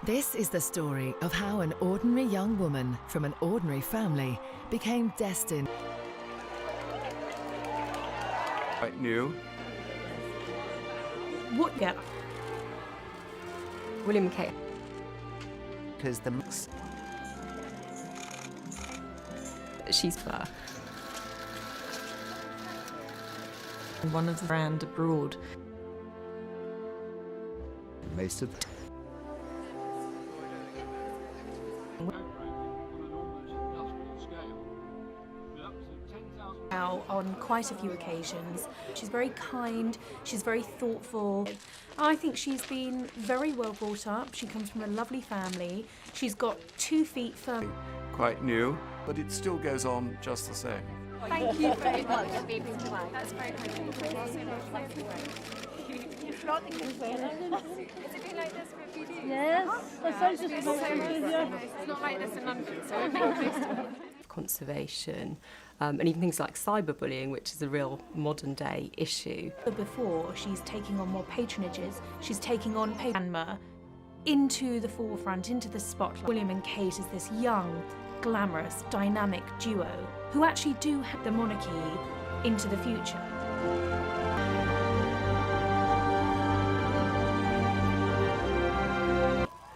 This is the story of how an ordinary young woman from an ordinary family became destined. Quite new. What? Yeah. William Kate. Because the mix. She's fair. One of the brand abroad. Most of on quite a few occasions. She's very kind, she's very thoughtful. I think she's been very well brought up. She comes from a lovely family. She's got 2 feet firm. Quite new, but it still goes on just the same. Thank you very much. That's very kind. Yes, It's not like this in London, so we're very close to it. Conservation, and even things like cyberbullying, which is a real modern day issue. Before, she's taking on more patronages, she's taking on Anma into the forefront, into the spotlight. William and Kate is this young, glamorous, dynamic duo who actually do have the monarchy into the future.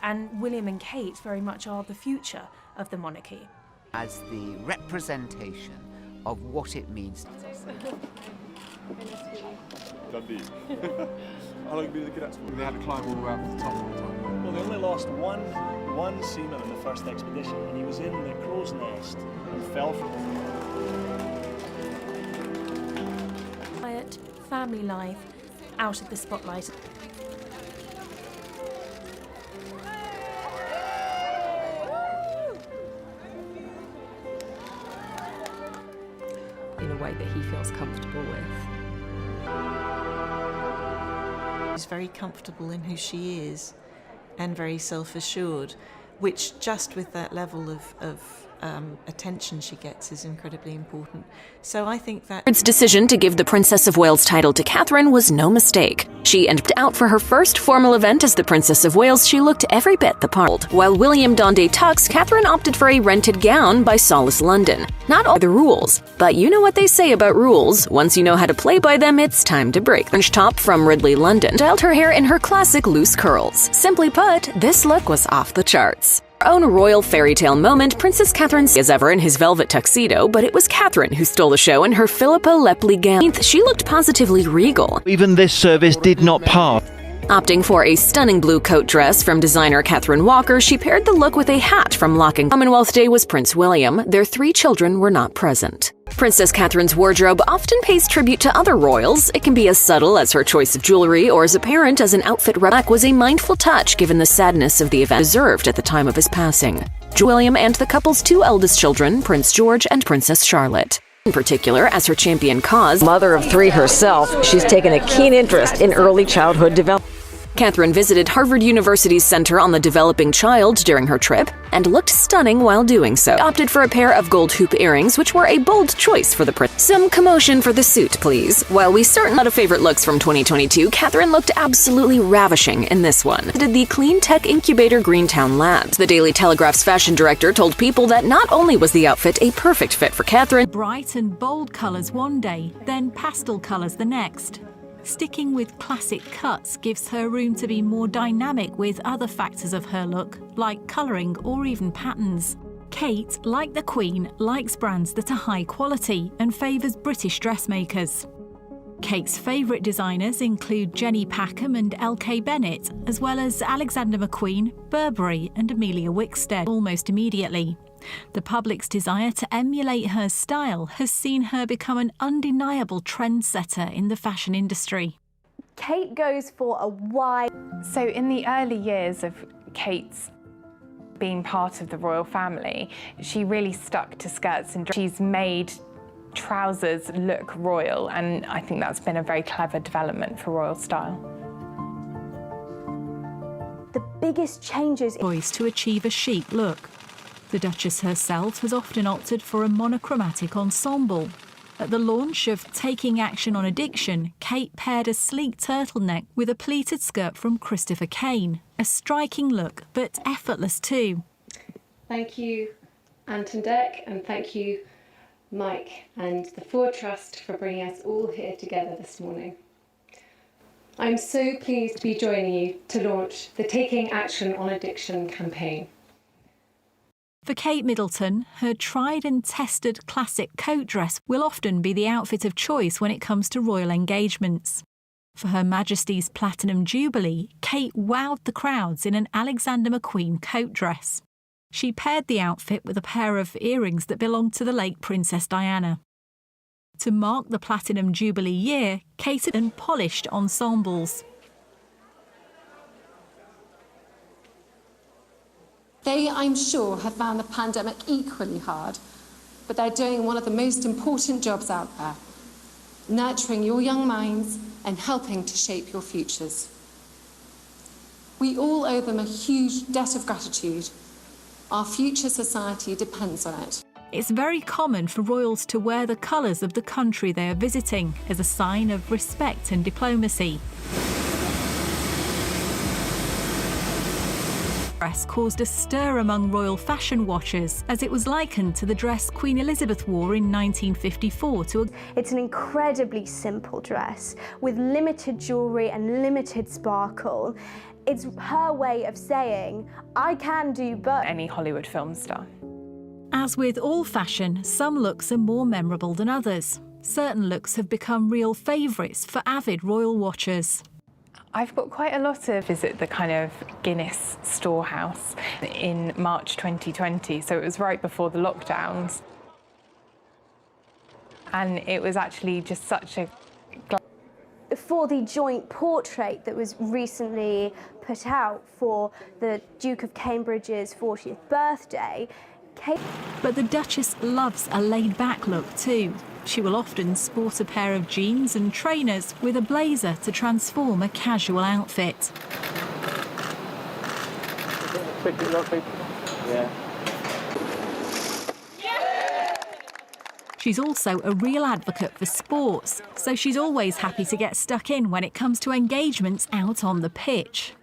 And William and Kate very much are the future of the monarchy. as the representation of what it means. Dundee. How long have you been in the cadet school? They had to climb all the way up to the top all the time. Well, they only lost one seaman in the first expedition, and he was in the crow's nest and fell from it. Quiet, family life, out of the spotlight. In a way that he feels comfortable with. She's very comfortable in who she is and very self-assured, which just with that level of attention she gets is incredibly important. So I think that Edward's decision to give the Princess of Wales title to Catherine was no mistake. She ended out for her first formal event as the Princess of Wales. She looked every bit the part. While William donned a tux, Catherine opted for a rented gown by Solace London. Not all the rules, but you know what they say about rules. Once you know how to play by them, it's time to break. Orange top from Ridley London styled her hair in her classic loose curls. Simply put, this look was off the charts. Her own royal fairy tale moment, Princess Catherine as ever in his velvet tuxedo, but it was Catherine who stole the show in her Philippa Lepley gown. She looked positively regal. Even this service did not pass. Opting for a stunning blue coat dress from designer Catherine Walker, she paired the look with a hat from Locking. Commonwealth Day was Prince William. Their 3 children were not present. Princess Catherine's wardrobe often pays tribute to other royals. It can be as subtle as her choice of jewelry or as apparent as an outfit. Black was a mindful touch given the sadness of the event deserved at the time of his passing. William and the couple's 2 eldest children, Prince George and Princess Charlotte. In particular, as her champion cause, mother of 3 herself, she's taken a keen interest in early childhood development. Catherine visited Harvard University's Center on the Developing Child during her trip and looked stunning while doing so. She opted for a pair of gold hoop earrings, which were a bold choice for the prince. Some commotion for the suit, please. While we certainly had favorite looks from 2022, Catherine looked absolutely ravishing in this one. Did the clean tech incubator Greentown Labs. The Daily Telegraph's fashion director told People that not only was the outfit a perfect fit for Catherine, bright and bold colours one day, then pastel colours the next. Sticking with classic cuts gives her room to be more dynamic with other factors of her look, like colouring or even patterns. Kate, like the Queen, likes brands that are high quality and favours British dressmakers. Kate's favourite designers include Jenny Packham and L.K. Bennett, as well as Alexander McQueen, Burberry and Amelia Wickstead almost immediately. The public's desire to emulate her style has seen her become an undeniable trendsetter in the fashion industry. Kate goes for a wide... So in the early years of Kate's being part of the royal family, she really stuck to skirts and she's made trousers look royal, and I think that's been a very clever development for royal style. The biggest changes... Choice to achieve a chic look. The Duchess herself has often opted for a monochromatic ensemble. At the launch of Taking Action on Addiction, Kate paired a sleek turtleneck with a pleated skirt from Christopher Kane. A striking look, but effortless too. Thank you, Ant and Dec, and thank you, Mike and the Ford Trust for bringing us all here together this morning. I'm so pleased to be joining you to launch the Taking Action on Addiction campaign. For Kate Middleton, her tried and tested classic coat dress will often be the outfit of choice when it comes to royal engagements. For Her Majesty's Platinum Jubilee, Kate wowed the crowds in an Alexander McQueen coat dress. She paired the outfit with a pair of earrings that belonged to the late Princess Diana. To mark the Platinum Jubilee year, Kate had polished ensembles. They, I'm sure, have found the pandemic equally hard, but they're doing one of the most important jobs out there, nurturing your young minds and helping to shape your futures. We all owe them a huge debt of gratitude. Our future society depends on it. It's very common for royals to wear the colours of the country they are visiting as a sign of respect and diplomacy. The dress caused a stir among royal fashion watchers as it was likened to the dress Queen Elizabeth wore in 1954 to It's an incredibly simple dress with limited jewellery and limited sparkle. It's her way of saying, I can do both. Any Hollywood film star. As with all fashion, some looks are more memorable than others. Certain looks have become real favourites for avid royal watchers. I've got quite a lot to visit the kind of Guinness storehouse in March 2020, so it was right before the lockdowns. And it was actually just such a... For the joint portrait that was recently put out for the Duke of Cambridge's 40th birthday, But the Duchess loves a laid-back look too. She will often sport a pair of jeans and trainers with a blazer to transform a casual outfit. She's also a real advocate for sports, so she's always happy to get stuck in when it comes to engagements out on the pitch.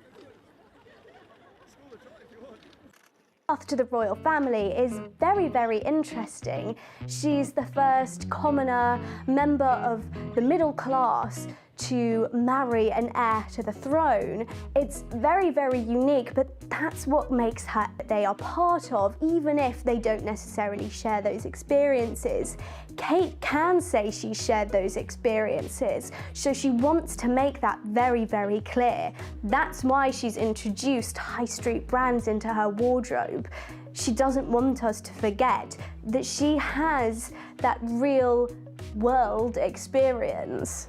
Path to the royal family is very, very interesting. She's the first commoner member of the middle class to marry an heir to the throne. It's very, very unique, but that's what makes her they are part of, even if they don't necessarily share those experiences. Kate can say she shared those experiences, so she wants to make that very, very clear. That's why she's introduced high street brands into her wardrobe. She doesn't want us to forget that she has that real world experience.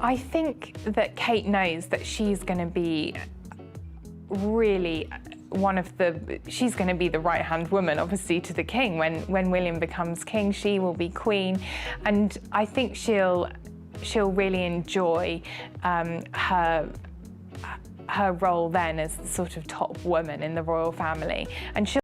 I think that Kate knows that she's going to be really she's going to be the right-hand woman, obviously, to the king. When William becomes king, she will be queen. And I think she'll really enjoy her role then as the sort of top woman in the royal family. And she'll